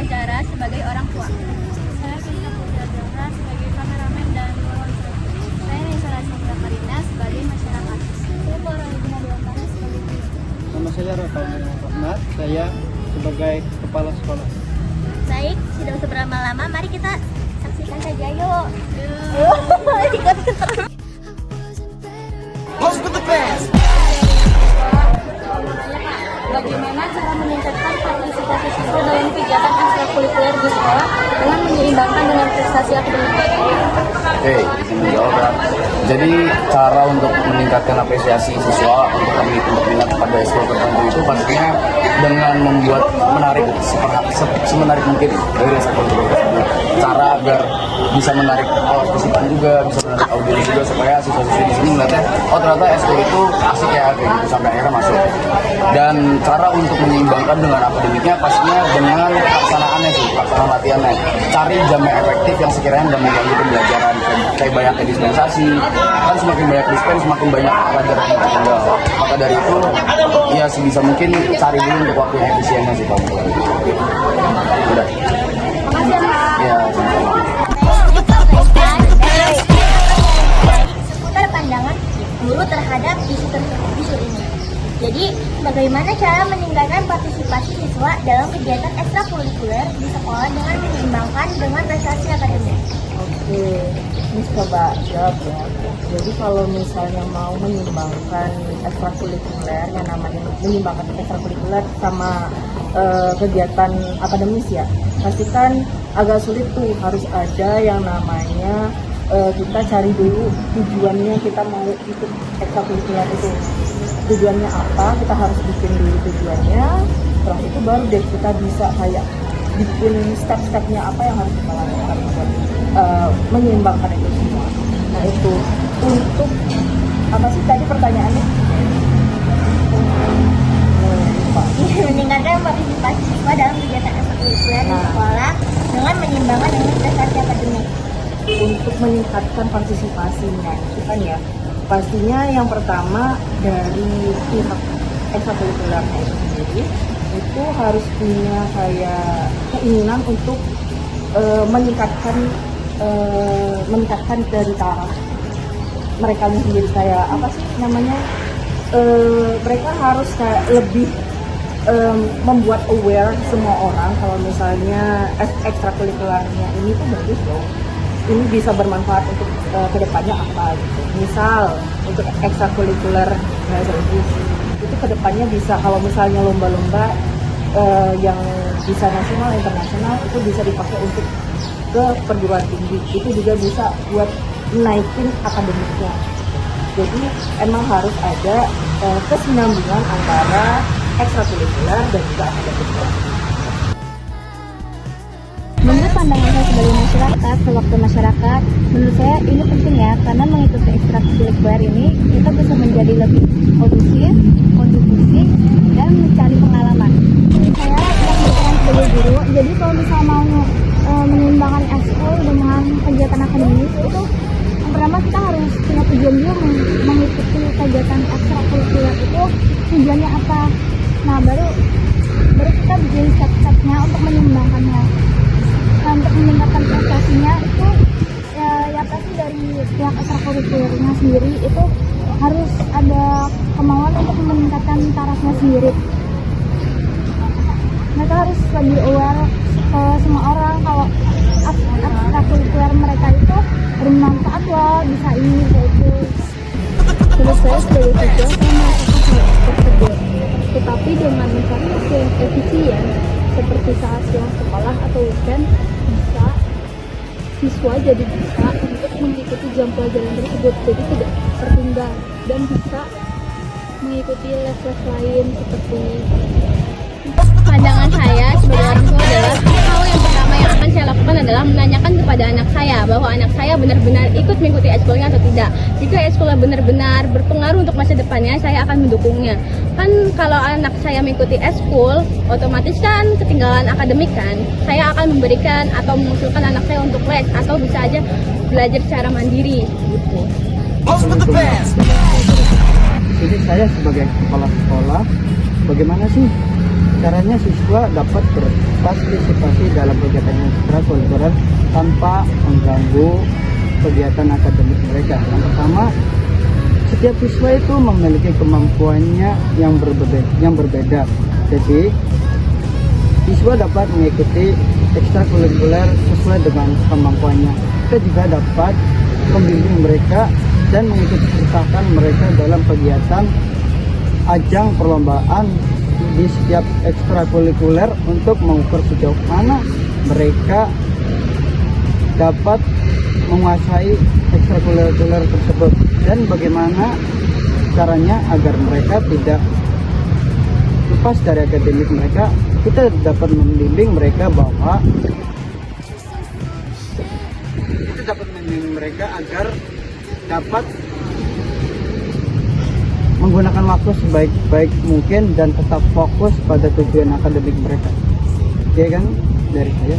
Azhara sebagai orang tua. Saya Kinta Putra Zahra sebagai kameramen dan sponsor. Saya Nisa Rasmita Karina sebagai masyarakat. Saya Farah Ibn Abdullah sebagai guru. Nama saya Rafael Rahmat, saya sebagai kepala sekolah. Baik, sudah usah berlama-lama, mari kita saksikan saja yuk. Bagaimana cara meningkatkan partisipasi siswa dalam kegiatan ekstrakurikuler di sekolah dengan menyeimbangkan dengan prestasi akademik? Oke, izin menjawab ya. Jadi cara untuk meningkatkan apresiasi siswa untuk minat pada ekskul tertentu itu pastinya dengan membuat menarik semenarik mungkin dari ekskul tersebut. Cara agar bisa menarik partisipan juga, bisa menarik audiens juga supaya siswa-siswi di sini melihatnya, oh ternyata ekskul itu asik ya kayak gitu sampai akhirnya masuk. Dan cara untuk menyeimbangkan dengan akademiknya pastinya dengan pelaksanaannya sih, pelaksanaan latihannya. Cari jam yang efektif yang sekiranya tidak mengganggu pembelajaran, kayak banyaknya dispensasi, kan semakin banyak dispen semakin banyak pelajaran yang tertinggal. Maka dari itu ya sebisa mungkin cari dulu untuk waktu yang efisiennya sih kamu. Udah. Ya, Seputar pandangan guru terhadap isu ini. Jadi, bagaimana cara meningkatkan partisipasi siswa dalam kegiatan ekstrakurikuler di sekolah dengan menyeimbangkan dengan prestasi akademik? Oke, ini coba jawab ya. Jadi kalau misalnya mau menyeimbangkan ekstrakurikuler, yang namanya menyeimbangkan ekstrakurikuler sama kegiatan akademis ya, pasti kan agak sulit tuh, harus ada yang namanya kita cari dulu tujuannya kita mau ikut ekstrakurikuler itu. Tujuannya apa, kita harus bikin dulu tujuannya, setelah itu baru deh kita bisa kayak bikin step-stepnya apa yang harus kita lakukan buat menyeimbangkan itu semua. Nah itu untuk apa sih tadi pertanyaannya? Meningkatkan partisipasi siswa dalam kegiatan ekstrakurikuler di sekolah dengan menyeimbangkan dengan prestasi akademik. Untuk meningkatkan partisipasinya itu kan ya, pastinya yang pertama dari pihak ekstrakurikulernya itu sendiri itu harus punya kayak keinginan untuk meningkatkan dari taraf mereka sendiri, kayak apa sih namanya, mereka harus kayak lebih membuat aware semua orang kalau misalnya ekstrakurikulernya ini tuh bagus loh, ini bisa bermanfaat untuk kedepannya apa gitu. Misal untuk ekstrakurikuler bahasa Inggris itu kedepannya bisa, kalau misalnya lomba-lomba yang bisa nasional internasional itu bisa dipakai untuk ke perguruan tinggi, itu juga bisa buat naikin akademiknya. Jadi emang harus ada kesinambungan antara ekstrakurikuler dan juga akademik. Menurut pandangan saya sebagai masyarakat, sewaktu masyarakat, menurut saya ini penting ya, karena mengikuti ekstrakurikuler ini kita bisa menjadi lebih kondusif, kontribusi, dan mencari pengalaman. Saya yang berperan sebagai guru, jadi kalau misalnya mau menyeimbangkan ekskul dengan kegiatan akademis itu yang pertama kita harus punya tujuan dulu, mengikuti kegiatan ekstrakurikuler itu tujuannya apa. Nah baru kita bikin step-stepnya untuk menyeimbangkannya. Nah, untuk meningkatkan prestasinya itu ya pasti dari pihak ekstrakurikulernya sendiri itu harus ada kemauan untuk meningkatkan tarafnya sendiri. Mereka harus lebih aware ke semua orang kalau ekstrakurikuler mereka itu bermanfaat loh, bisa ini bisa itu. Menurut saya sebagai siswa saya merasakan hal tersebut, tetapi dengan mencari waktu yang efisien seperti saat pulang sekolah atau weekend, bisa siswa jadi bisa untuk mengikuti jam pelajaran tersebut, jadi tidak tertinggal dan bisa mengikuti les-les lain seperti. Pandangan saya sebagai orang tua adalah hal yang pertama yang akan saya lakukan adalah menanyakan kepada anak saya bahwa anak saya benar-benar ikut mengikuti ekskulnya atau tidak. Jika ekskulnya benar-benar berpengaruh untuk masa depannya, saya akan mendukungnya. Kan kalau anak saya mengikuti ekskul, otomatis kan ketinggalan akademik kan. Saya akan memberikan atau mengusulkan anak saya untuk les atau bisa aja belajar secara mandiri gitu. Jadi saya sebagai kepala sekolah, bagaimana sih Caranya siswa dapat berpartisipasi dalam kegiatan ekstrakurikuler tanpa mengganggu kegiatan akademik mereka. Yang pertama, setiap siswa itu memiliki kemampuannya yang berbeda. Jadi, siswa dapat mengikuti ekstrakurikuler sesuai dengan kemampuannya. Kita juga dapat membimbing mereka dan mengikuti sertakan mereka dalam kegiatan ajang perlombaan di setiap ekstrakurikuler untuk mengukur sejauh mana mereka dapat menguasai ekstrakurikuler tersebut dan bagaimana caranya agar mereka tidak lepas dari akademik mereka. Kita dapat membimbing mereka bahwa agar dapat menggunakan waktu sebaik-baik mungkin dan tetap fokus pada tujuan akademik mereka. Oke kan dari saya.